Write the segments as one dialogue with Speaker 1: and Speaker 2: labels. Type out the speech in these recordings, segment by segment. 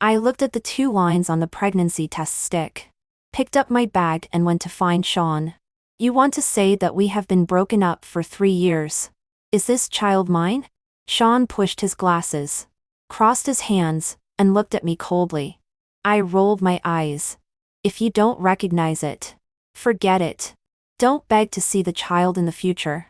Speaker 1: I looked at the 2 lines on the pregnancy test stick, picked up my bag and went to find Sean. You want to say that we have been broken up for 3 years? Is this child mine? Sean pushed his glasses, crossed his hands, and looked at me coldly. I rolled my eyes. If you don't recognize it, forget it. Don't beg to see the child in the future.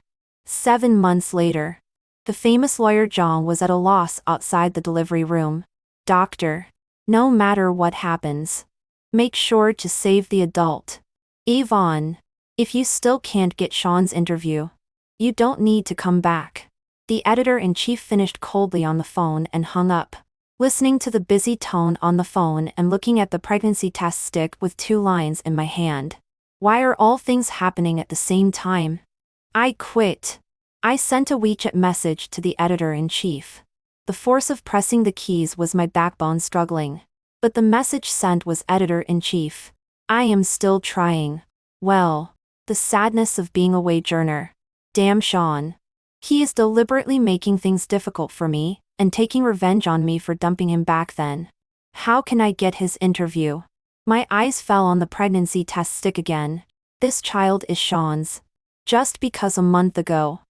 Speaker 1: 7 months later, the famous lawyer John was at a loss outside the delivery room. Doctor, no matter what happens, make sure to save the adult. Yvonne, if you still can't get Sean's interview, you don't need to come back. The editor-in-chief finished coldly on the phone and hung up. Listening to the busy tone on the phone and looking at the pregnancy test stick with 2 lines in my hand. Why are all things happening at the same time? I quit. I sent a WeChat message to the editor-in-chief. The force of pressing the keys was my backbone struggling. But the message sent was editor-in-chief. I am still trying. Well, the sadness of being a wage-earner. Damn Sean. He is deliberately making things difficult for me, and taking revenge on me for dumping him back then. How can I get his interview? My eyes fell on the pregnancy test stick again. This child is Sean's. Just because a month ago,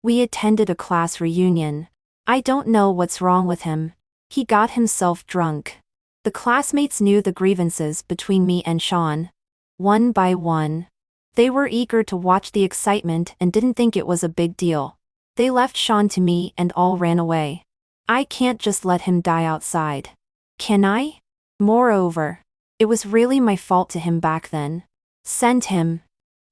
Speaker 1: we attended a class reunion. I don't know what's wrong with him. He got himself drunk. The classmates knew the grievances between me and Sean. One by one. They were eager to watch the excitement and didn't think it was a big deal. They left Sean to me and all ran away. I can't just let him die outside. Can I? Moreover, it was really my fault to him back then. Send him.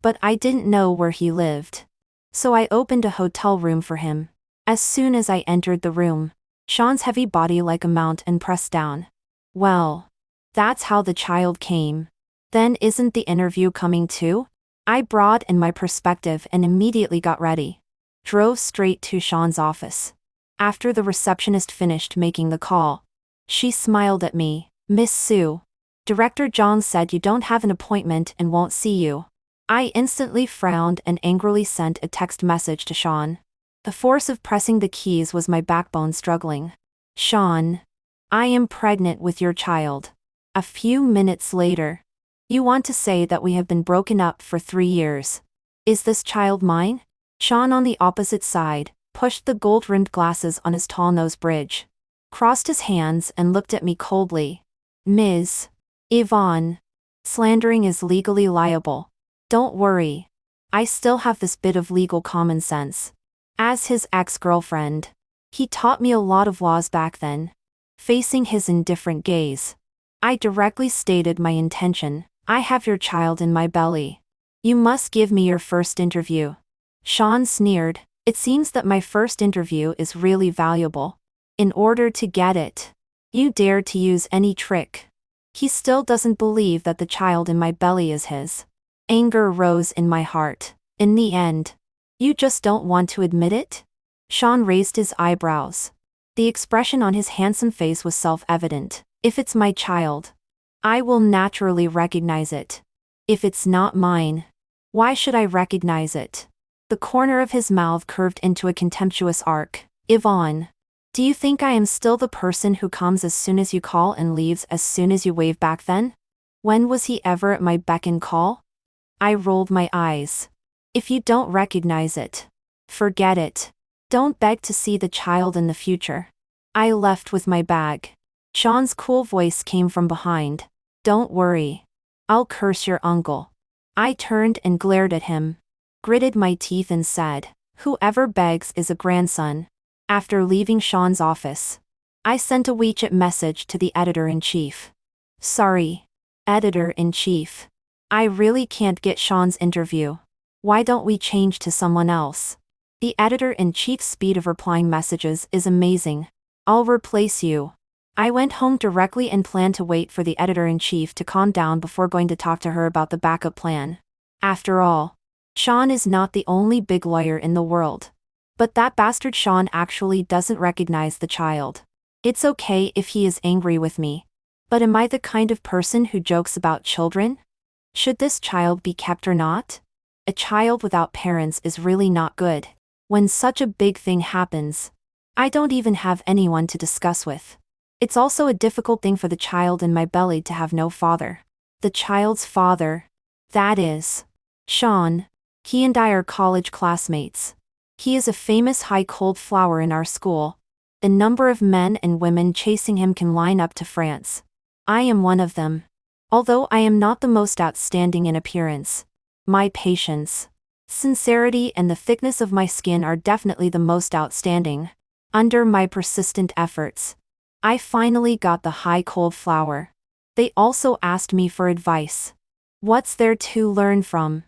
Speaker 1: But I didn't know where he lived. So I opened a hotel room for him. As soon as I entered the room, Sean's heavy body like a mountain pressed down. Well, that's how the child came. Then isn't the interview coming too? I broadened my perspective and immediately got ready. Drove straight to Sean's office. After the receptionist finished making the call, she smiled at me. Miss Sue, Director John said you don't have an appointment and won't see you. I instantly frowned and angrily sent a text message to Sean. The force of pressing the keys was my backbone struggling. Sean, I am pregnant with your child. A few minutes later, you want to say that we have been broken up for 3 years. Is this child mine? Sean on the opposite side pushed the gold-rimmed glasses on his tall nose bridge, crossed his hands and looked at me coldly. Ms. Yvonne, slandering is legally liable. Don't worry. I still have this bit of legal common sense. As his ex-girlfriend, he taught me a lot of laws back then. Facing his indifferent gaze, I directly stated my intention. I have your child in my belly. You must give me your first interview. Sean sneered. It seems that my first interview is really valuable. In order to get it, you dare to use any trick. He still doesn't believe that the child in my belly is his. Anger rose in my heart. In the end, you just don't want to admit it? Sean raised his eyebrows. The expression on his handsome face was self-evident. If it's my child, I will naturally recognize it. If it's not mine, why should I recognize it? The corner of his mouth curved into a contemptuous arc. Yvonne, do you think I am still the person who comes as soon as you call and leaves as soon as you wave back then? When was he ever at my beck and call? I rolled my eyes. If you don't recognize it, forget it. Don't beg to see the child in the future. I left with my bag. Sean's cool voice came from behind. Don't worry. I'll curse your uncle. I turned and glared at him, gritted my teeth and said, whoever begs is a grandson. After leaving Sean's office, I sent a WeChat message to the editor-in-chief. Sorry, editor-in-chief. I really can't get Sean's interview. Why don't we change to someone else? The editor-in-chief's speed of replying messages is amazing. I'll replace you. I went home directly and planned to wait for the editor-in-chief to calm down before going to talk to her about the backup plan. After all, Sean is not the only big lawyer in the world. But that bastard Sean actually doesn't recognize the child. It's okay if he is angry with me. But am I the kind of person who jokes about children? Should this child be kept or not? A child without parents is really not good. When such a big thing happens, I don't even have anyone to discuss with. It's also a difficult thing for the child in my belly to have no father. The child's father. That is Sean. He and I are college classmates. He is a famous high cold flower in our school. A number of men and women chasing him can line up to France. I am one of them. Although I am not the most outstanding in appearance, my patience, sincerity and the thickness of my skin are definitely the most outstanding. Under my persistent efforts, I finally got the high cold flower. They also asked me for advice. What's there to learn from?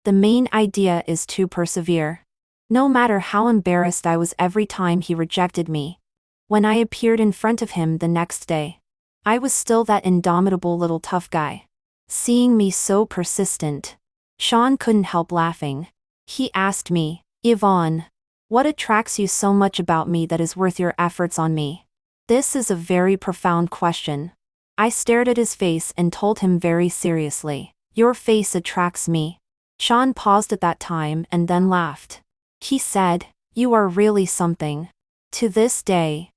Speaker 1: The main idea is to persevere. No matter how embarrassed I was every time he rejected me. When I appeared in front of him the next day, I was still that indomitable little tough guy. Seeing me so persistent, Sean couldn't help laughing. He asked me, Yvonne, what attracts you so much about me that is worth your efforts on me? This is a very profound question. I stared at his face and told him very seriously, your face attracts me. Sean paused at that time and then laughed. He said, you are really something. To this day,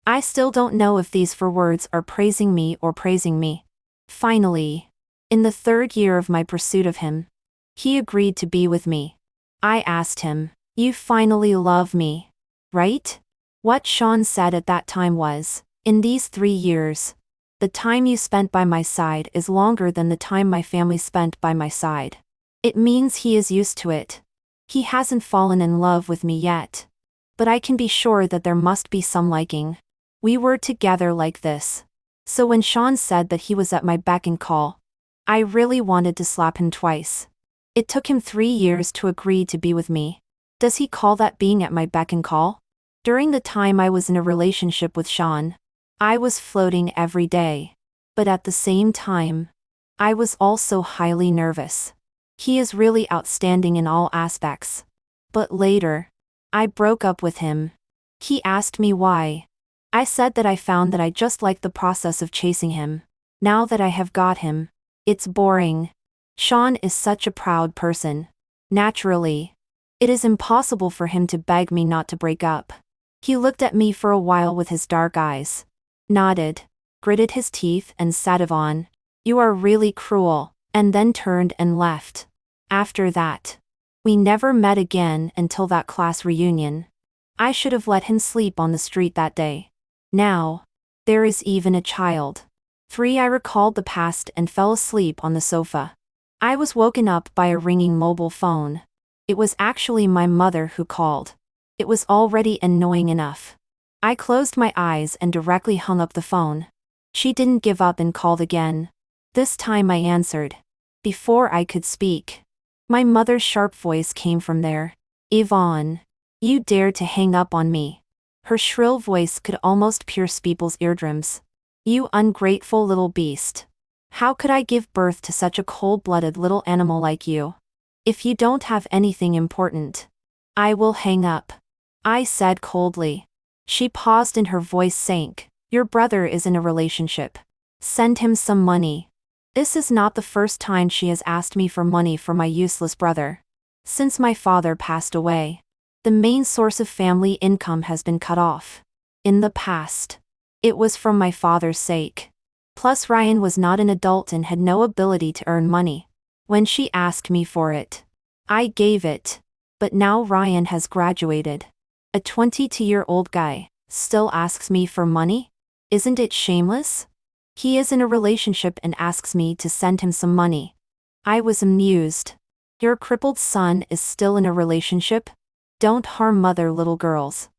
Speaker 1: I still don't know if these 4 words are praising me or praising me. Finally, in the 3rd year of my pursuit of him, he agreed to be with me. I asked him, you finally love me, right? What Sean said at that time was, in these 3 years, the time you spent by my side is longer than the time my family spent by my side. It means he is used to it. He hasn't fallen in love with me yet. But I can be sure that there must be some liking. We were together like this. So when Sean said that he was at my beck and call, I really wanted to slap him twice. It took him 3 years to agree to be with me. Does he call that being at my beck and call? During the time I was in a relationship with Sean, I was floating every day. But at the same time, I was also highly nervous. He is really outstanding in all aspects. But later, I broke up with him. He asked me why. I said that I found that I just liked the process of chasing him. Now that I have got him, it's boring. Sean is such a proud person. Naturally, it is impossible for him to beg me not to break up. He looked at me for a while with his dark eyes, nodded, gritted his teeth and said, Yvonne, you are really cruel, and then turned and left. After that, we never met again until that class reunion. I should have let him sleep on the street that day. Now, there is even a child. 3 I recalled the past and fell asleep on the sofa. I was woken up by a ringing mobile phone. It was actually my mother who called. It was already annoying enough. I closed my eyes and directly hung up the phone. She didn't give up and called again. This time I answered. Before I could speak, my mother's sharp voice came from there. Yvonne, you dared to hang up on me. Her shrill voice could almost pierce people's eardrums. You ungrateful little beast. How could I give birth to such a cold-blooded little animal like you? If you don't have anything important, I will hang up, I said coldly. She paused and her voice sank. Your brother is in a relationship. Send him some money. This is not the first time she has asked me for money for my useless brother. Since my father passed away, the main source of family income has been cut off. In the past, it was from my father's sake. Plus Ryan was not an adult and had no ability to earn money. When she asked me for it, I gave it. But now Ryan has graduated. A 22-year-old guy still asks me for money? Isn't it shameless? He is in a relationship and asks me to send him some money. I was amused. Your crippled son is still in a relationship? Don't harm mother, little girls.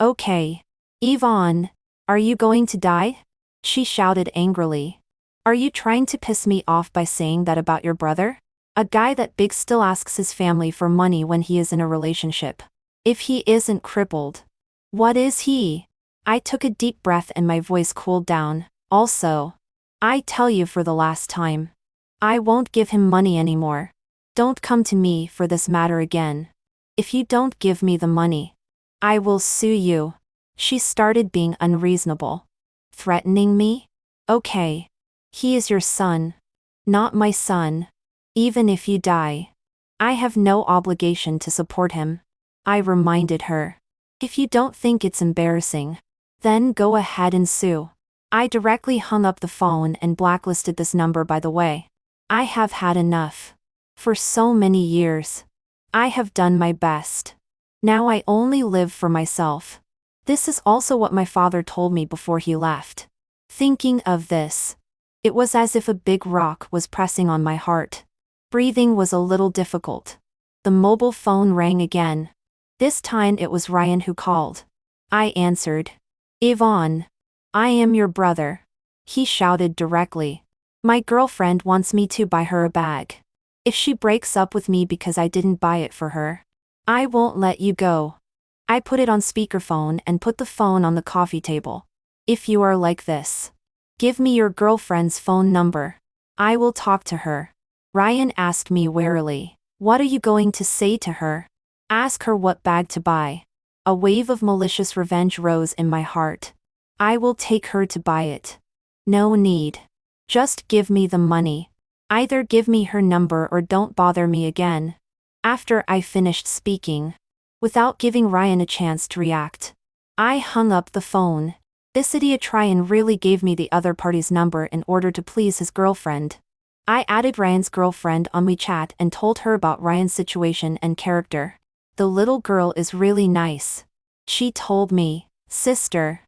Speaker 1: Okay. Yvonne, are you going to die? She shouted angrily. Are you trying to piss me off by saying that about your brother? A guy that big still asks his family for money when he is in a relationship. If he isn't crippled, what is he? I took a deep breath and my voice cooled down. Also, I tell you for the last time, I won't give him money anymore. Don't come to me for this matter again. If you don't give me the money, I will sue you. She started being unreasonable. Threatening me? Okay. He is your son, not my son. Even if you die, I have no obligation to support him. I reminded her. If you don't think it's embarrassing, then go ahead and sue. I directly hung up the phone and blacklisted this number, by the way. I have had enough. For so many years. I have done my best. Now I only live for myself. This is also what my father told me before he left. Thinking of this, it was as if a big rock was pressing on my heart. Breathing was a little difficult. The mobile phone rang again. This time it was Ryan who called. I answered. Yvonne. I am your brother. He shouted directly. My girlfriend wants me to buy her a bag. If she breaks up with me because I didn't buy it for her, I won't let you go. I put it on speakerphone and put the phone on the coffee table. If you are like this, give me your girlfriend's phone number. I will talk to her. Ryan asked me warily. What are you going to say to her? Ask her what bag to buy. A wave of malicious revenge rose in my heart. I will take her to buy it. No need. Just give me the money. Either give me her number or don't bother me again. After I finished speaking, without giving Ryan a chance to react, I hung up the phone. This idiot Ryan really gave me the other party's number in order to please his girlfriend. I added Ryan's girlfriend on WeChat and told her about Ryan's situation and character. The little girl is really nice. She told me, sister.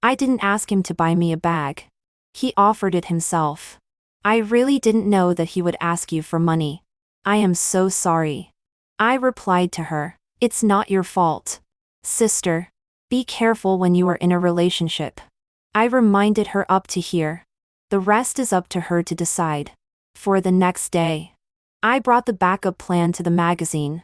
Speaker 1: I didn't ask him to buy me a bag. He offered it himself. I really didn't know that he would ask you for money. I am so sorry. I replied to her, it's not your fault. Sister, be careful when you are in a relationship. I reminded her up to here. The rest is up to her to decide. For the next day, I brought the backup plan to the magazine.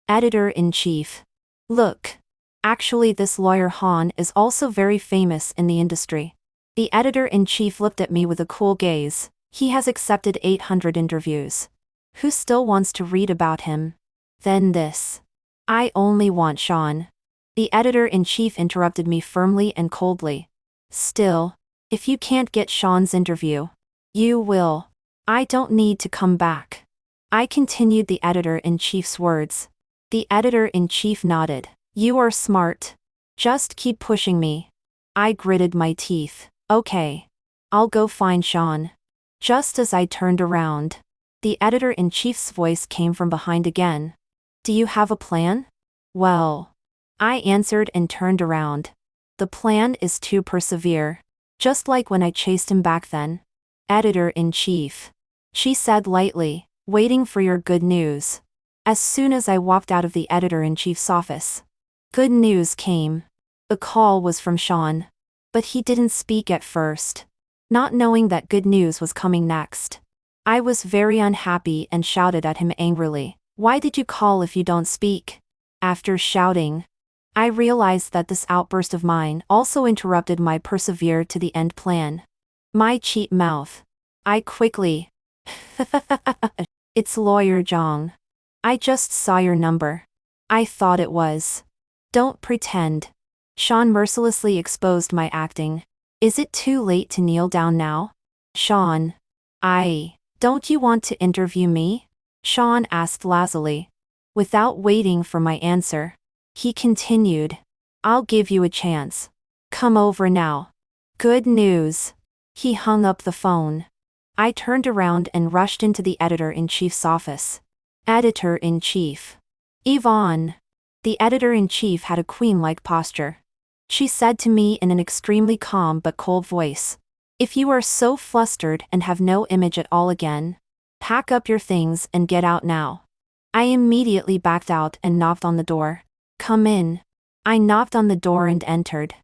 Speaker 1: Editor-in-chief. Look. Actually, this lawyer Han is also very famous in the industry. The editor-in-chief looked at me with a cool gaze. He has accepted 800 interviews. Who still wants to read about him? Then this. I only want Sean. The editor-in-chief interrupted me firmly and coldly. Still, if you can't get Sean's interview, you will. I don't need to come back. I continued the editor-in-chief's words. The editor-in-chief nodded. You are smart. Just keep pushing me. I gritted my teeth. Okay. I'll go find Sean. Just as I turned around, the editor-in-chief's voice came from behind again. Do you have a plan? Well, I answered and turned around. The plan is to persevere. Just like when I chased him back then. Editor-in-chief. She said lightly, waiting for your good news. As soon as I walked out of the editor-in-chief's office, good news came. The call was from Sean. But he didn't speak at first. Not knowing that good news was coming next. I was very unhappy and shouted at him angrily. Why did you call if you don't speak? After shouting, I realized that this outburst of mine also interrupted my persevere to the end plan. My cheap mouth. I quickly. It's Lawyer Zhang. I just saw your number. I thought it was. Don't pretend. Sean mercilessly exposed my acting. Is it too late to kneel down now? Sean. Don't you want to interview me? Sean asked lazily. Without waiting for my answer, he continued. I'll give you a chance. Come over now. Good news. He hung up the phone. I turned around and rushed into the editor-in-chief's office. Editor-in-chief. Yvonne. The editor-in-chief had a queen-like posture. She said to me in an extremely calm but cold voice. If you are so flustered and have no image at all again, pack up your things and get out now. I immediately backed out and knocked on the door. Come in. I knocked on the door and entered.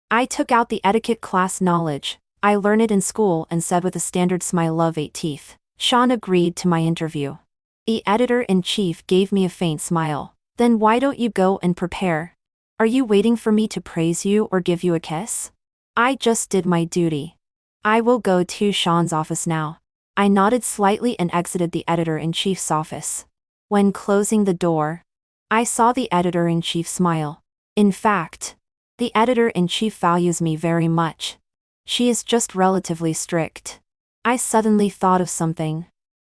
Speaker 1: I took out the etiquette class knowledge I learned it in school and said with a standard smile of 8 teeth. Sean agreed to my interview. The editor-in-chief gave me a faint smile. Then why don't you go and prepare? Are you waiting for me to praise you or give you a kiss? I just did my duty. I will go to Sean's office now. I nodded slightly and exited the editor-in-chief's office. When closing the door, I saw the editor-in-chief smile. In fact, the editor-in-chief values me very much. She is just relatively strict. I suddenly thought of something.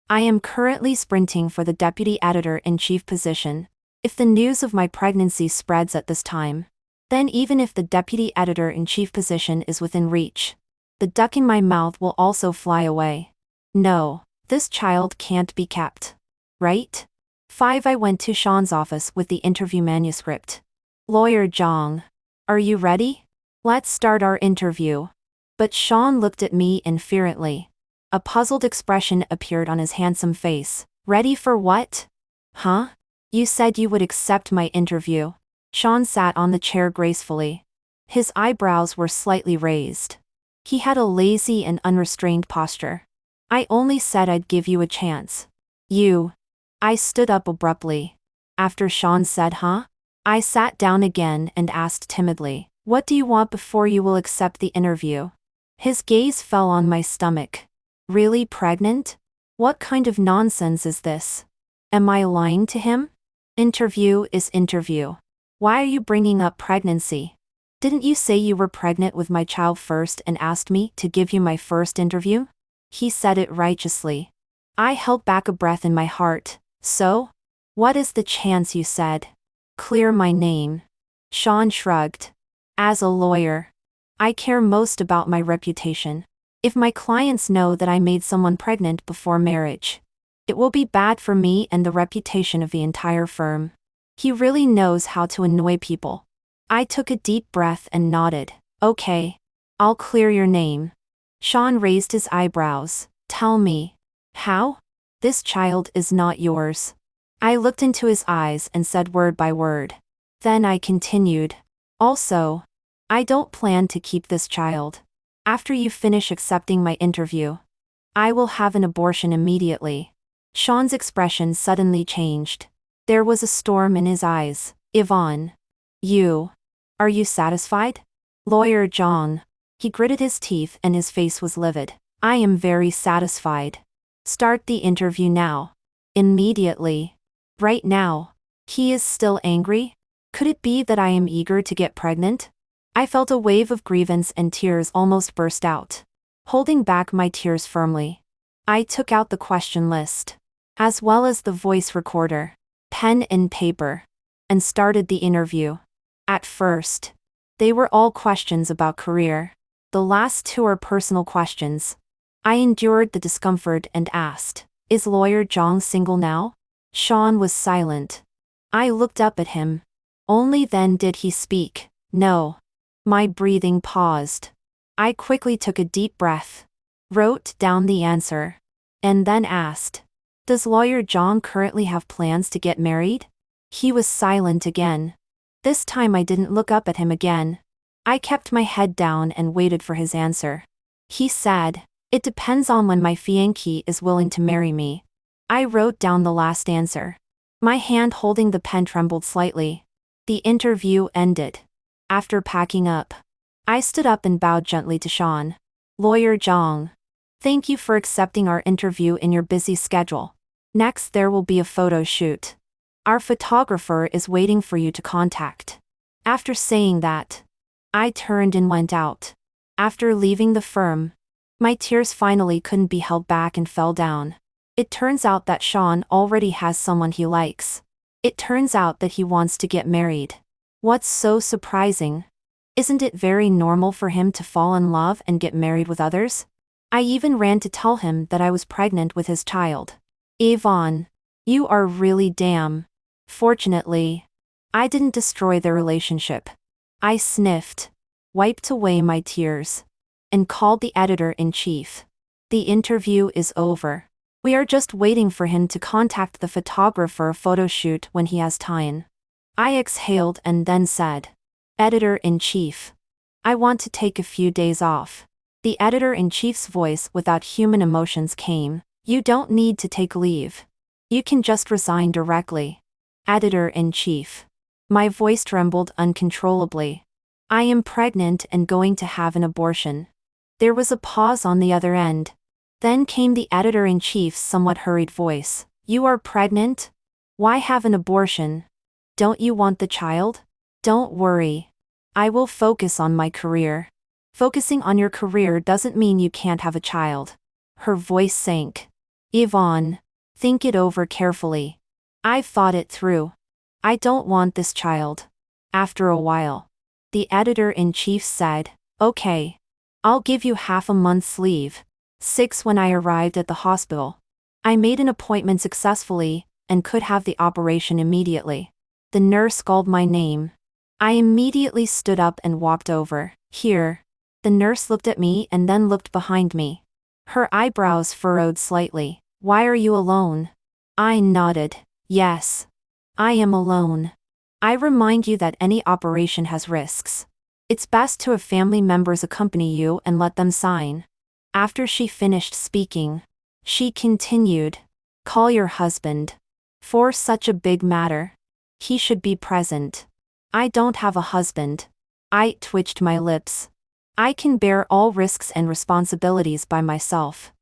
Speaker 1: I am currently sprinting for the deputy editor-in-chief position. If the news of my pregnancy spreads at this time, then even if the deputy editor-in-chief position is within reach, The duck in my mouth will also fly away. No, this child can't be kept. Right? 5. I went to Sean's office with the interview manuscript. Lawyer Zhang. Are you ready? Let's start our interview. But Sean looked at me indiferently. A puzzled expression appeared on his handsome face. Ready for what? Huh? You said you would accept my interview. Sean sat on the chair gracefully. His eyebrows were slightly raised. He had a lazy and unrestrained posture. I only said I'd give you a chance. You. I stood up abruptly. After Sean said, huh? I sat down again and asked timidly, what do you want before you will accept the interview? His gaze fell on my stomach. Really pregnant? What kind of nonsense is this? Am I lying to him? Interview is interview. Why are you bringing up pregnancy? Didn't you say you were pregnant with my child first and asked me to give you my first interview? He said it righteously. I held back a breath in my heart. So? What is the chance you said? Clear my name. Sean shrugged. As a lawyer, I care most about my reputation. If my clients know that I made someone pregnant before marriage, it will be bad for me and the reputation of the entire firm. He really knows how to annoy people. I took a deep breath and nodded. Okay. I'll clear your name. Sean raised his eyebrows. Tell me. How? This child is not yours. I looked into his eyes and said word by word. Then I continued. Also, I don't plan to keep this child. After you finish accepting my interview, I will have an abortion immediately. Sean's expression suddenly changed. There was a storm in his eyes. Yvonne. Are you satisfied? Lawyer Zhang. He gritted his teeth and his face was livid. I am very satisfied. Start the interview now. Immediately. Right now. He is still angry? Could it be that I am eager to get pregnant? I felt a wave of grievance and tears almost burst out. Holding back my tears firmly, I took out the question list, as well as the voice recorder, pen and paper, and started the interview. At first, they were all questions about career. The last 2 are personal questions. I endured the discomfort and asked, is Lawyer Zhang single now? Sean was silent. I looked up at him. Only then did he speak. No. My breathing paused. I quickly took a deep breath, wrote down the answer, and then asked, does Lawyer Zhang currently have plans to get married? He was silent again. This time I didn't look up at him again. I kept my head down and waited for his answer. He said, it depends on when my fiancé is willing to marry me. I wrote down the last answer. My hand holding the pen trembled slightly. The interview ended. After packing up, I stood up and bowed gently to Sean. Lawyer Zhang. Thank you for accepting our interview in your busy schedule. Next there will be a photo shoot. Our photographer is waiting for you to contact. After saying that, I turned and went out. After leaving the firm, my tears finally couldn't be held back and fell down. It turns out that Sean already has someone he likes. It turns out that he wants to get married. What's so surprising? Isn't it very normal for him to fall in love and get married with others? I even ran to tell him that I was pregnant with his child. Yvonne, you are really damn. Fortunately, I didn't destroy their relationship. I sniffed, wiped away my tears, and called the editor-in-chief. The interview is over. We are just waiting for him to contact the photographer photo shoot when he has time. I exhaled and then said, Editor-in-chief, I want to take a few days off. The editor-in-chief's voice without human emotions came. You don't need to take leave. You can just resign directly. Editor-in-chief. My voice trembled uncontrollably. I am pregnant and going to have an abortion. There was a pause on the other end. Then came the editor-in-chief's somewhat hurried voice. You are pregnant? Why have an abortion? Don't you want the child? Don't worry. I will focus on my career. Focusing on your career doesn't mean you can't have a child. Her voice sank. Yvonne, think it over carefully. I've thought it through. I don't want this child. After a while, the editor-in-chief said, Okay. I'll give you half a month's leave. 6 when I arrived at the hospital. I made an appointment successfully, and could have the operation immediately. The nurse called my name. I immediately stood up and walked over. Here. The nurse looked at me and then looked behind me. Her eyebrows furrowed slightly. Why are you alone? I nodded. Yes. I am alone. I remind you that any operation has risks. It's best to have family members accompany you and let them sign. After she finished speaking, she continued. Call your husband. For such a big matter. He should be present. I don't have a husband. I twitched my lips. I can bear all risks and responsibilities by myself.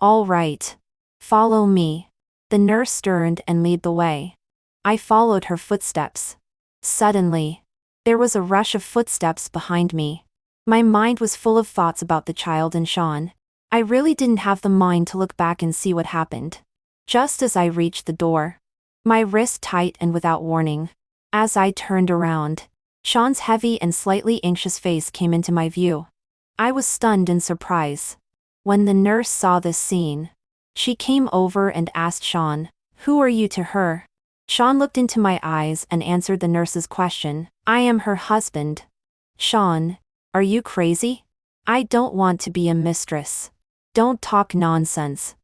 Speaker 1: All right. Follow me. The nurse turned and led the way. I followed her footsteps. Suddenly, there was a rush of footsteps behind me. My mind was full of thoughts about the child and Sean. I really didn't have the mind to look back and see what happened. Just as I reached the door, my wrist tightened without warning. As I turned around, Sean's heavy and slightly anxious face came into my view. I was stunned in surprise. When the nurse saw this scene, she came over and asked Sean, "Who are you to her?" Sean looked into my eyes and answered the nurse's question. "I am her husband." "Sean, are you crazy? I don't want to be a mistress. Don't talk nonsense."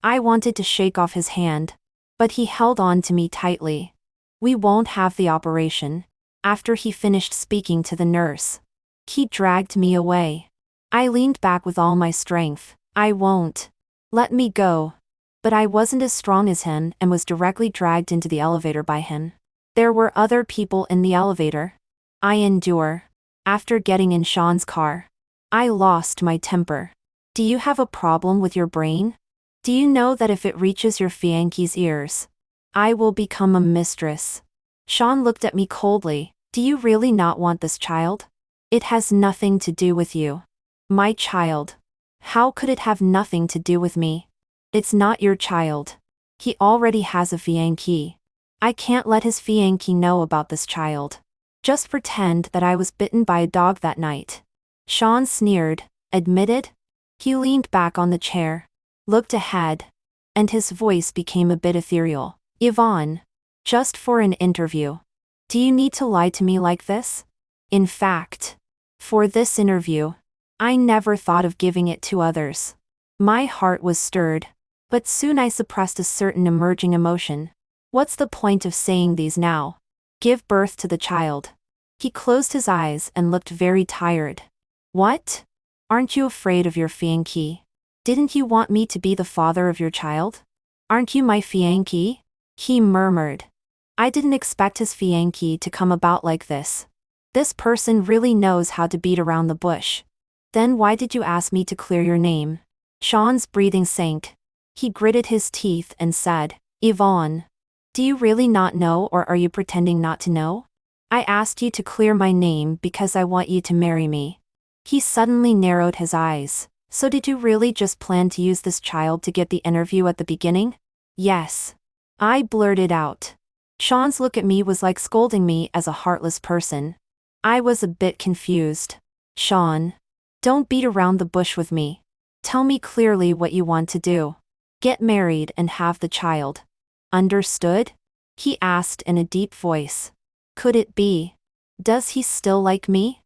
Speaker 1: I wanted to shake off his hand, but he held on to me tightly. "We won't have the operation." After he finished speaking to the nurse, he dragged me away. I leaned back with all my strength. "I won't. Let me go." But I wasn't as strong as him and was directly dragged into the elevator by him. There were other people in the elevator. I endure. After getting in Sean's car, I lost my temper. "Do you have a problem with your brain? Do you know that if it reaches your fiance's ears, I will become a mistress?" Sean looked at me coldly. "Do you really not want this child? It has nothing to do with you." "My child? How could it have nothing to do with me? It's not your child. He already has a fiancé. I can't let his fiancé know about this child. Just pretend that I was bitten by a dog that night." Sean sneered. "Admitted?" He leaned back on the chair, looked ahead, and his voice became a bit ethereal. "Yvonne, just for an interview. Do you need to lie to me like this? In fact, for this interview, I never thought of giving it to others." My heart was stirred, but soon I suppressed a certain emerging emotion. What's the point of saying these now? Give birth to the child. He closed his eyes and looked very tired. "What? Aren't you afraid of your fiancé? Didn't you want me to be the father of your child? Aren't you my fiancé?" He murmured. I didn't expect his fiancé to come about like this. This person really knows how to beat around the bush. "Then why did you ask me to clear your name?" Sean's breathing sank. He gritted his teeth and said, "Yvonne, do you really not know, or are you pretending not to know? I asked you to clear my name because I want you to marry me." He suddenly narrowed his eyes. "So did you really just plan to use this child to get the interview at the beginning?" "Yes." I blurted out. Sean's look at me was like scolding me as a heartless person. I was a bit confused. "Sean, don't beat around the bush with me. Tell me clearly what you want to do. Get married and have the child. Understood?" He asked in a deep voice. "Could it be? Does he still like me?"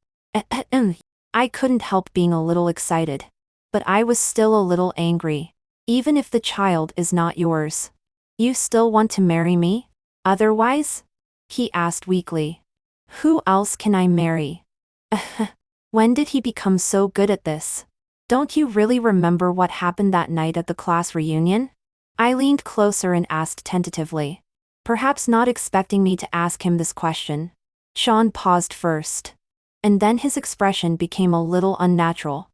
Speaker 1: I couldn't help being a little excited. But I was still a little angry. "Even if the child is not yours, you still want to marry me? Otherwise?" He asked weakly. "Who else can I marry?" When did he become so good at this? Don't you really remember what happened that night at the class reunion? I leaned closer and asked tentatively, perhaps not expecting me to ask him this question. Sean paused first, and then his expression became a little unnatural.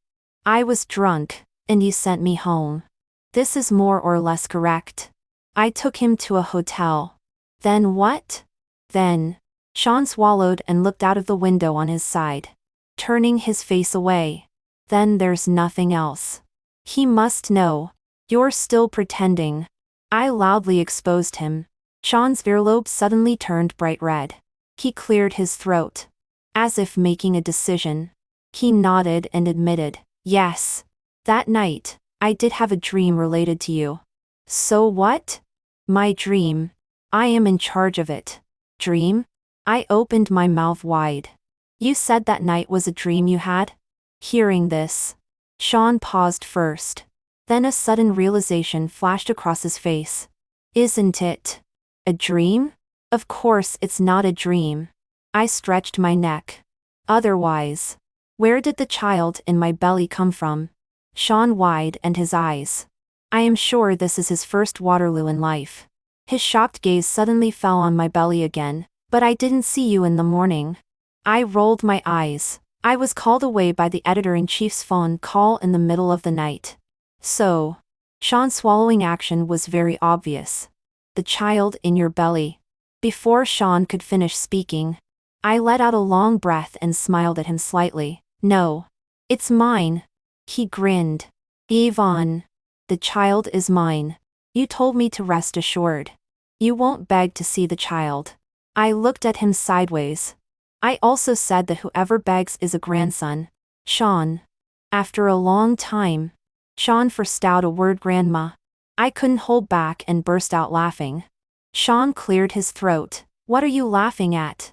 Speaker 1: "I was drunk, and you sent me home. This is more or less correct. I took him to a hotel. Then what?" "Then." Sean swallowed and looked out of the window on his side, turning his face away. "Then there's nothing else. He must know. You're still pretending." I loudly exposed him. Sean's earlobe suddenly turned bright red. He cleared his throat, as if making a decision. He nodded and admitted, Yes. That night, I did have a dream related to you. So what? My dream. I am in charge of it. Dream? I opened my mouth wide. You said that night was a dream you had? Hearing this, Sean paused first. Then a sudden realization flashed across his face. Isn't it a dream? Of course it's not a dream. I stretched my neck. Otherwise, where did the child in my belly come from? Sean widened his eyes. I am sure this is his first Waterloo in life. His shocked gaze suddenly fell on my belly again. But I didn't see you in the morning. I rolled my eyes. I was called away by the editor-in-chief's phone call in the middle of the night. So, Sean's swallowing action was very obvious. The child in your belly. Before Sean could finish speaking, I let out a long breath and smiled at him slightly. No. It's mine. He grinned. Yvonne. The child is mine. You told me to rest assured. You won't beg to see the child. I looked at him sideways. I also said that whoever begs is a grandson. Sean. After a long time, Sean forced out a word grandma. I couldn't hold back and burst out laughing. Sean cleared his throat. What are you laughing at?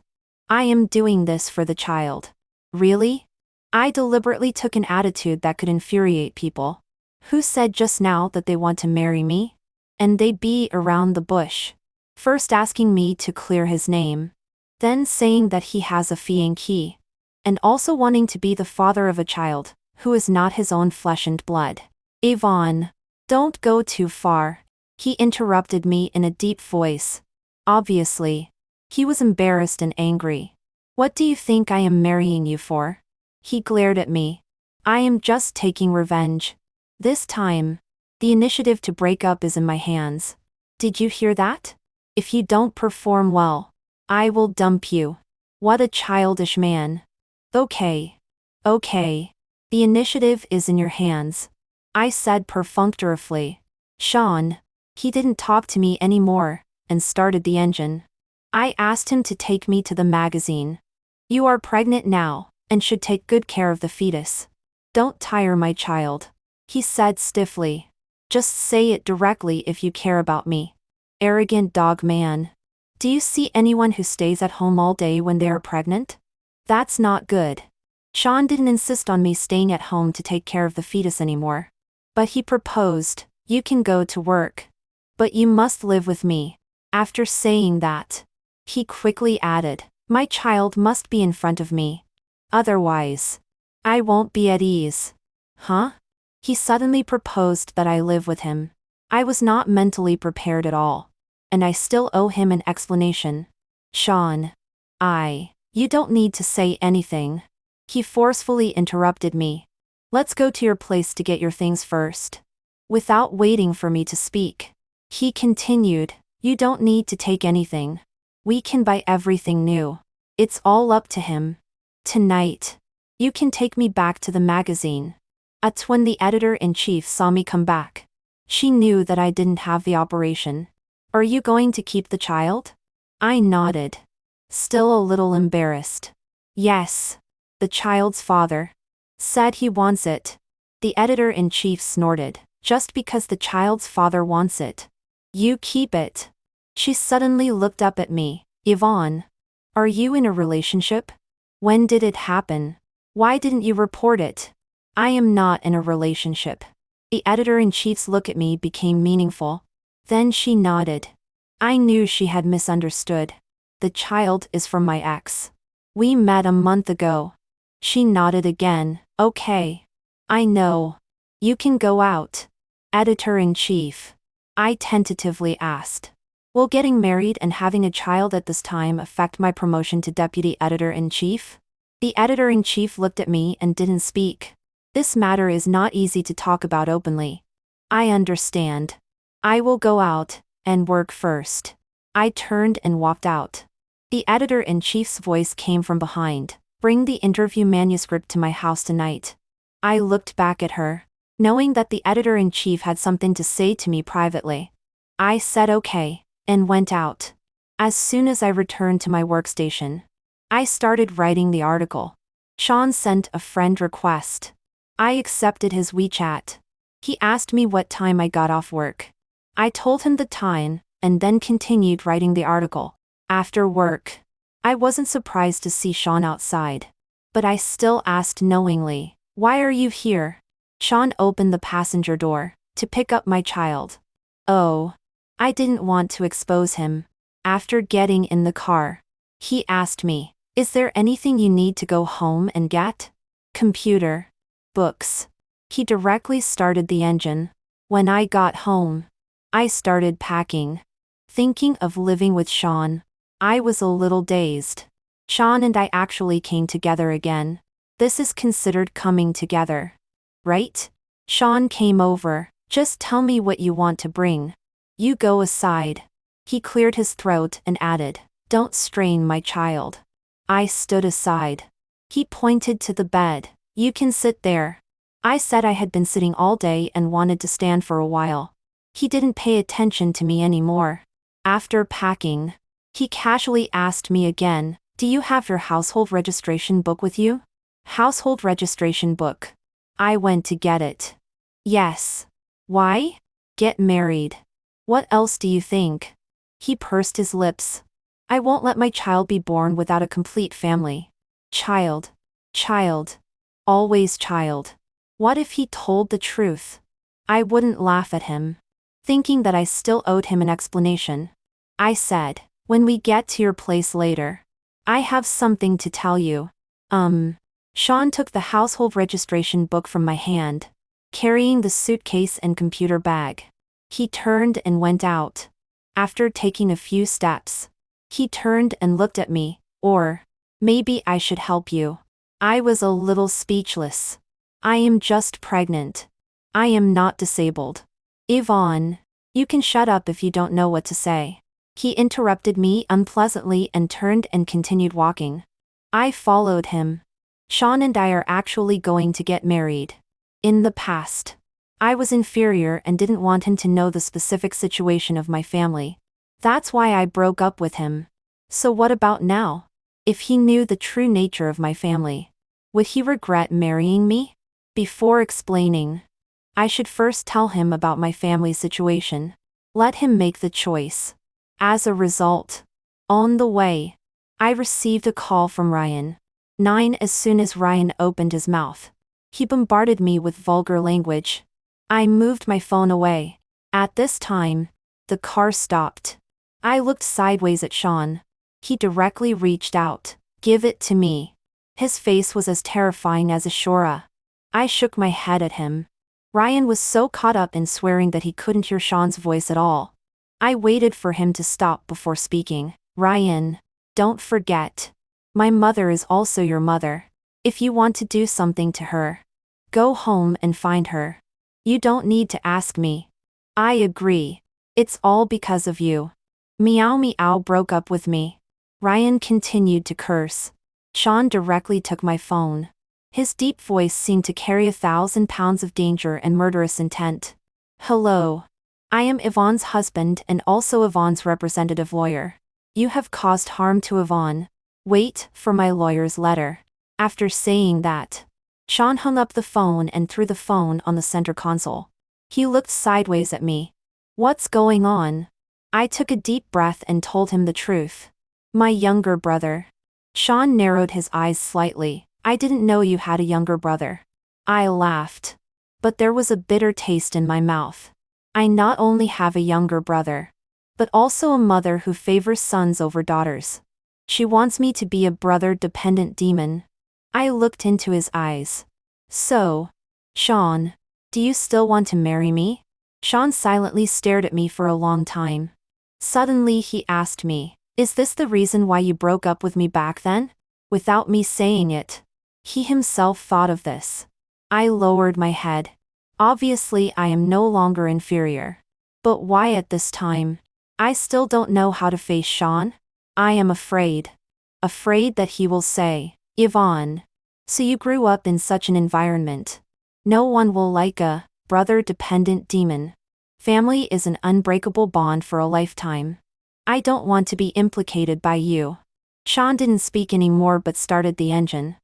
Speaker 1: I am doing this for the child. Really? I deliberately took an attitude that could infuriate people. Who said just now that they want to marry me? And they beat around the bush. First asking me to clear his name. Then saying that he has a fee and key. And also wanting to be the father of a child, who is not his own flesh and blood. Yvonne. Don't go too far. He interrupted me in a deep voice. Obviously, he was embarrassed and angry. What do you think I am marrying you for? He glared at me. I am just taking revenge. This time, the initiative to break up is in my hands. Did you hear that? If you don't perform well, I will dump you. What a childish man. Okay. Okay. The initiative is in your hands. I said perfunctorily. Sean. He didn't talk to me anymore, and started the engine. I asked him to take me to the magazine. You are pregnant now, and should take good care of the fetus. Don't tire my child. He said stiffly. Just say it directly if you care about me. Arrogant dog man. Do you see anyone who stays at home all day when they are pregnant? That's not good. Sean didn't insist on me staying at home to take care of the fetus anymore. But he proposed, you can go to work. But you must live with me. After saying that, he quickly added, my child must be in front of me. Otherwise, I won't be at ease. Huh? He suddenly proposed that I live with him. I was not mentally prepared at all. And I still owe him an explanation. Sean. You don't need to say anything. He forcefully interrupted me. Let's go to your place to get your things first. Without waiting for me to speak, he continued, you don't need to take anything. We can buy everything new. It's all up to him. Tonight, you can take me back to the magazine. That's when the editor-in-chief saw me come back. She knew that I didn't have the operation. Are you going to keep the child? I nodded. Still a little embarrassed. Yes. The child's father said he wants it. The editor-in-chief snorted. Just because the child's father wants it. You keep it. She suddenly looked up at me. Yvonne. Are you in a relationship? When did it happen? Why didn't you report it? I am not in a relationship. The editor-in-chief's look at me became meaningful. Then she nodded. I knew she had misunderstood. The child is from my ex. We met a month ago. She nodded again. Okay. I know. You can go out. Editor-in-chief. I tentatively asked. Will getting married and having a child at this time affect my promotion to deputy editor-in-chief? The editor-in-chief looked at me and didn't speak. This matter is not easy to talk about openly. I understand. I will go out and work first. I turned and walked out. The editor-in-chief's voice came from behind. Bring the interview manuscript to my house tonight. I looked back at her, knowing that the editor-in-chief had something to say to me privately. I said okay, and went out. As soon as I returned to my workstation, I started writing the article. Sean sent a friend request. I accepted his WeChat. He asked me what time I got off work. I told him the time, and then continued writing the article. After work, I wasn't surprised to see Sean outside. But I still asked knowingly, "Why are you here?" Sean opened the passenger door to pick up my child. Oh, I didn't want to expose him. After getting in the car, he asked me, "Is there anything you need to go home and get?" "Computer. Books." He directly started the engine. When I got home, I started packing. Thinking of living with Sean, I was a little dazed. Sean and I actually came together again. This is considered coming together, right? Sean came over. "Just tell me what you want to bring. You go aside." He cleared his throat and added, "Don't strain my child." I stood aside. He pointed to the bed. "You can sit there." I said I had been sitting all day and wanted to stand for a while. He didn't pay attention to me anymore. After packing, he casually asked me again, "Do you have your household registration book with you?" Household registration book. I went to get it. Yes. Why? Get married. What else do you think? He pursed his lips. I won't let my child be born without a complete family. Child. Child. Always child. What if he told the truth? I wouldn't laugh at him. Thinking that I still owed him an explanation, I said, "When we get to your place later, I have something to tell you." Sean took the household registration book from my hand, carrying the suitcase and computer bag. He turned and went out. After taking a few steps, he turned and looked at me, or, "Maybe I should help you." I was a little speechless. I am just pregnant. I am not disabled. "Yvonne, you can shut up if you don't know what to say." He interrupted me unpleasantly and turned and continued walking. I followed him. Sean and I are actually going to get married. In the past, I was inferior and didn't want him to know the specific situation of my family. That's why I broke up with him. So what about now? If he knew the true nature of my family, would he regret marrying me? Before explaining, I should first tell him about my family situation. Let him make the choice. As a result, on the way, I received a call from Ryan. 9. As soon as Ryan opened his mouth, he bombarded me with vulgar language. I moved my phone away. At this time, the car stopped. I looked sideways at Sean. He directly reached out. "Give it to me." His face was as terrifying as a Shora. I shook my head at him. Ryan was so caught up in swearing that he couldn't hear Sean's voice at all. I waited for him to stop before speaking. "Ryan, don't forget. My mother is also your mother. If you want to do something to her, go home and find her. You don't need to ask me." "I agree. It's all because of you. Meow Meow broke up with me." Ryan continued to curse. Sean directly took my phone. His deep voice seemed to carry 1,000 pounds of danger and murderous intent. "Hello. I am Yvonne's husband and also Yvonne's representative lawyer. You have caused harm to Yvonne. Wait for my lawyer's letter." After saying that, Sean hung up the phone and threw the phone on the center console. He looked sideways at me. "What's going on?" I took a deep breath and told him the truth. "My younger brother." Sean narrowed his eyes slightly. "I didn't know you had a younger brother." I laughed. But there was a bitter taste in my mouth. I not only have a younger brother, but also a mother who favors sons over daughters. She wants me to be a brother-dependent demon. I looked into his eyes. "So, Sean, do you still want to marry me?" Sean silently stared at me for a long time. Suddenly he asked me, "Is this the reason why you broke up with me back then?" Without me saying it, he himself thought of this. I lowered my head. Obviously I am no longer inferior. But why at this time? I still don't know how to face Sean. I am afraid. Afraid that he will say, "Yvonne, so you grew up in such an environment. No one will like a brother-dependent demon. Family is an unbreakable bond for a lifetime. I don't want to be implicated by you." Sean didn't speak anymore but started the engine.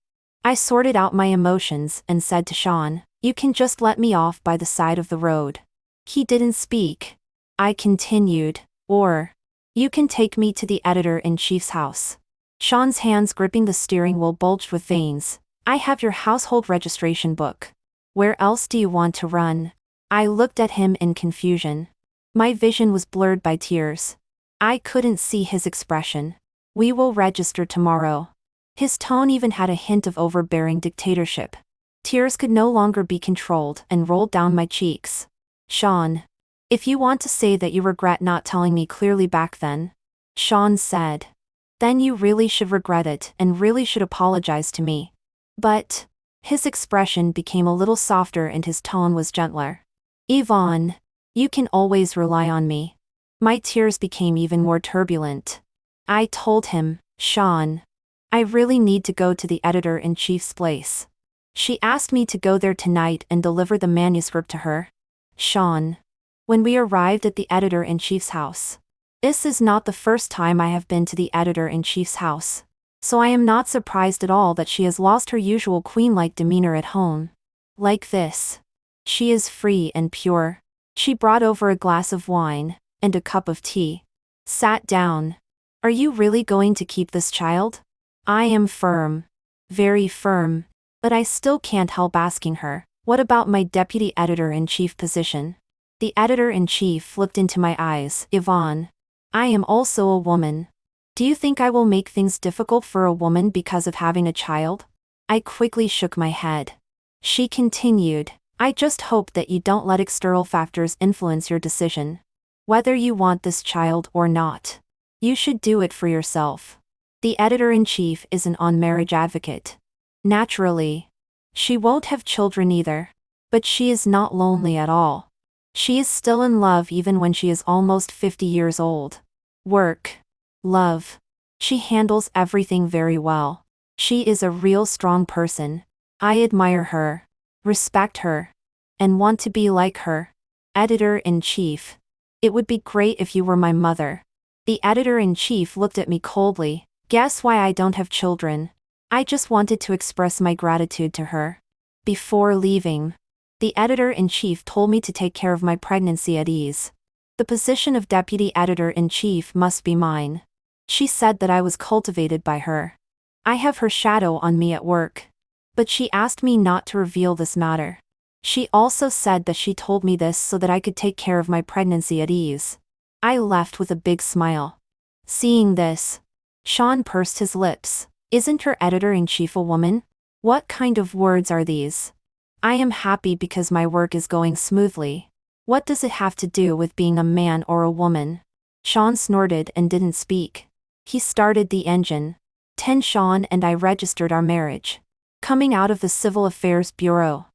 Speaker 1: I sorted out my emotions and said to Sean, "You can just let me off by the side of the road." He didn't speak. I continued, "Or, you can take me to the editor-in-chief's house." Sean's hands gripping the steering wheel bulged with veins. "I have your household registration book. Where else do you want to run?" I looked at him in confusion. My vision was blurred by tears. I couldn't see his expression. "We will register tomorrow." His tone even had a hint of overbearing dictatorship. Tears could no longer be controlled and rolled down my cheeks. "Sean, if you want to say that you regret not telling me clearly back then," Sean said, "then you really should regret it and really should apologize to me." But his expression became a little softer and his tone was gentler. "Yvonne, you can always rely on me." My tears became even more turbulent. I told him, "Sean, I really need to go to the editor-in-chief's place. She asked me to go there tonight and deliver the manuscript to her." "Sean." When we arrived at the editor-in-chief's house. This is not the first time I have been to the editor-in-chief's house, so I am not surprised at all that she has lost her usual queen-like demeanor at home. Like this. She is free and pure. She brought over a glass of wine and a cup of tea. Sat down. "Are you really going to keep this child?" I am firm. Very firm. But I still can't help asking her, "What about my deputy editor-in-chief position?" The editor-in-chief looked into my eyes. "Yvonne, I am also a woman. Do you think I will make things difficult for a woman because of having a child?" I quickly shook my head. She continued, "I just hope that you don't let external factors influence your decision. Whether you want this child or not, you should do it for yourself." The editor-in-chief is an on-marriage advocate. Naturally, she won't have children either. But she is not lonely at all. She is still in love even when she is almost 50 years old. Work. Love. She handles everything very well. She is a real strong person. I admire her, respect her, and want to be like her. Editor-in-chief. It would be great if you were my mother. The editor-in-chief looked at me coldly. Guess why I don't have children? I just wanted to express my gratitude to her. Before leaving, the editor-in-chief told me to take care of my pregnancy at ease. The position of deputy editor-in-chief must be mine. She said that I was cultivated by her. I have her shadow on me at work. But she asked me not to reveal this matter. She also said that she told me this so that I could take care of my pregnancy at ease. I left with a big smile. Seeing this, Sean pursed his lips. Isn't her editor-in-chief a woman? What kind of words are these? I am happy because my work is going smoothly. What does it have to do with being a man or a woman? Sean snorted and didn't speak. He started the engine. Sean and I registered our marriage. Coming out of the Civil Affairs Bureau,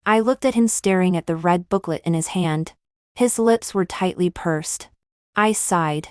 Speaker 1: I looked at him staring at the red booklet in his hand. His lips were tightly pursed. I sighed.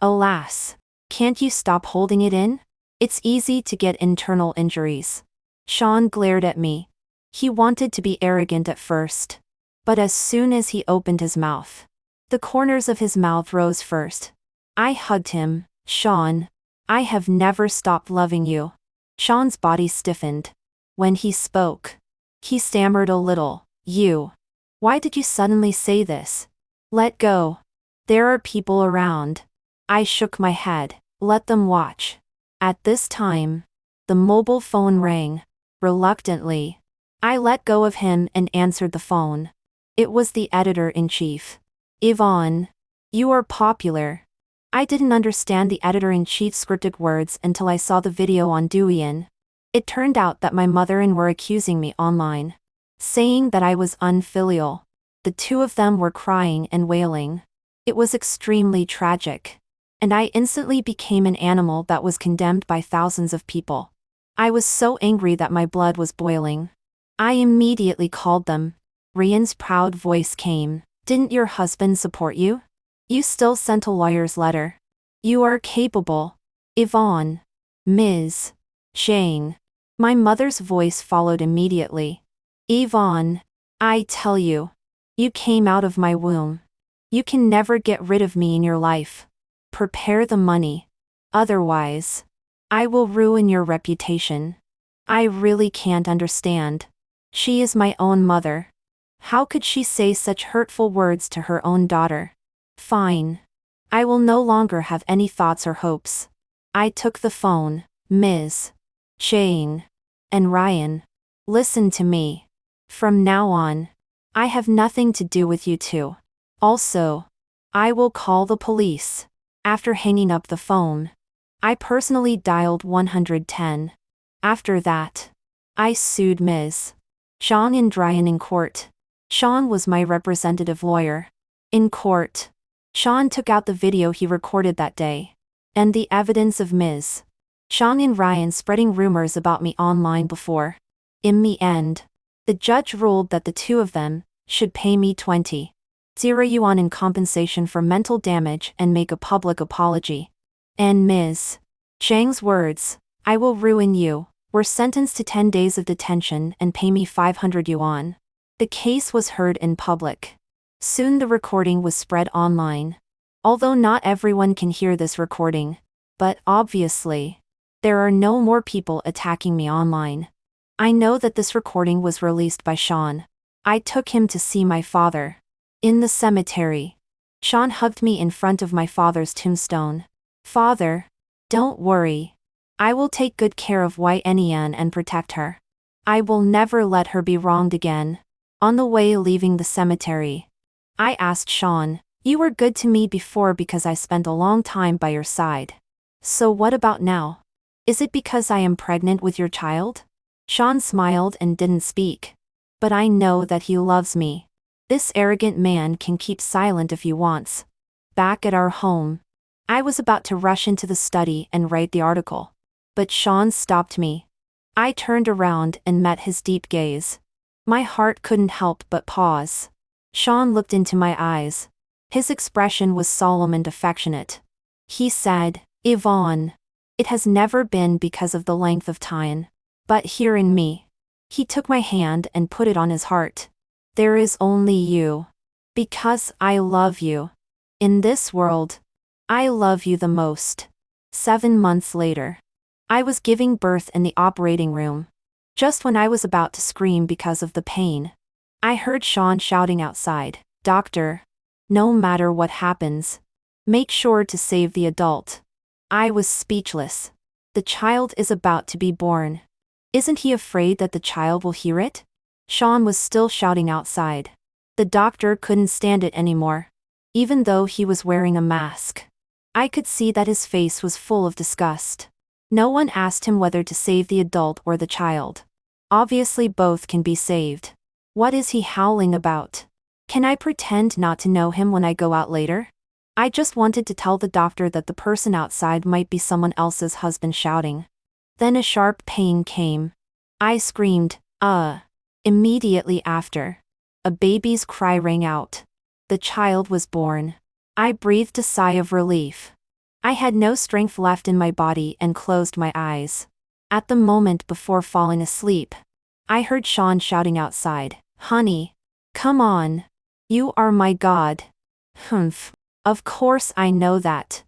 Speaker 1: Alas. Can't you stop holding it in? It's easy to get internal injuries. Sean glared at me. He wanted to be arrogant at first. But as soon as he opened his mouth, the corners of his mouth rose first. I hugged him. Sean, I have never stopped loving you. Sean's body stiffened. When he spoke, he stammered a little. You. Why did you suddenly say this? Let go. There are people around. I shook my head. Let them watch. At this time, the mobile phone rang. Reluctantly, I let go of him and answered the phone. It was the editor-in-chief. Yvonne, you are popular. I didn't understand the editor-in-chief's scripted words until I saw the video on Douyin. It turned out that my mother and were accusing me online, saying that I was unfilial. The two of them were crying and wailing. It was extremely tragic. And I instantly became an animal that was condemned by thousands of people. I was so angry that my blood was boiling. I immediately called them. Rian's proud voice came. Didn't your husband support you? You still sent a lawyer's letter. You are capable. Yvonne. Ms. Shane. My mother's voice followed immediately. Yvonne. I tell you. You came out of my womb. You can never get rid of me in your life. Prepare the money. Otherwise, I will ruin your reputation. I really can't understand. She is my own mother. How could she say such hurtful words to her own daughter? Fine. I will no longer have any thoughts or hopes. I took the phone. Ms. Jane. And Ryan. Listen to me. From now on, I have nothing to do with you two. Also, I will call the police. After hanging up the phone, I personally dialed 110. After that, I sued Ms. Sean and Ryan in court. Sean was my representative lawyer. In court, Sean took out the video he recorded that day, and the evidence of Ms. Sean and Ryan spreading rumors about me online before. In the end, the judge ruled that the two of them should pay me 20,000 yuan in compensation for mental damage and make a public apology. And Ms. Zhang's words, "I will ruin you," were sentenced to 10 days of detention and pay me 500 yuan. The case was heard in public. Soon the recording was spread online. Although not everyone can hear this recording, but obviously, there are no more people attacking me online. I know that this recording was released by Sean. I took him to see my father. In the cemetery, Sean hugged me in front of my father's tombstone. "Father, don't worry. I will take good care of Yan and protect her. I will never let her be wronged again." On the way leaving the cemetery, I asked Sean, "You were good to me before because I spent a long time by your side. So what about now? Is it because I am pregnant with your child?" Sean smiled and didn't speak. But I know that he loves me. This arrogant man can keep silent if he wants. Back at our home, I was about to rush into the study and write the article. But Sean stopped me. I turned around and met his deep gaze. My heart couldn't help but pause. Sean looked into my eyes. His expression was solemn and affectionate. He said, "Yvonne, it has never been because of the length of time, but here in me." He took my hand and put it on his heart. "There is only you. Because I love you. In this world, I love you the most." 7 months later, I was giving birth in the operating room. Just when I was about to scream because of the pain, I heard Sean shouting outside, "Doctor, no matter what happens, make sure to save the adult." I was speechless. The child is about to be born. Isn't he afraid that the child will hear it? Sean was still shouting outside. The doctor couldn't stand it anymore. Even though he was wearing a mask, I could see that his face was full of disgust. No one asked him whether to save the adult or the child. Obviously both can be saved. What is he howling about? Can I pretend not to know him when I go out later? I just wanted to tell the doctor that the person outside might be someone else's husband shouting. Then a sharp pain came. I screamed, Immediately after, a baby's cry rang out. The child was born. I breathed a sigh of relief. I had no strength left in my body and closed my eyes. At the moment before falling asleep, I heard Sean shouting outside, "Honey, come on. You are my god." Humph. Of course I know that.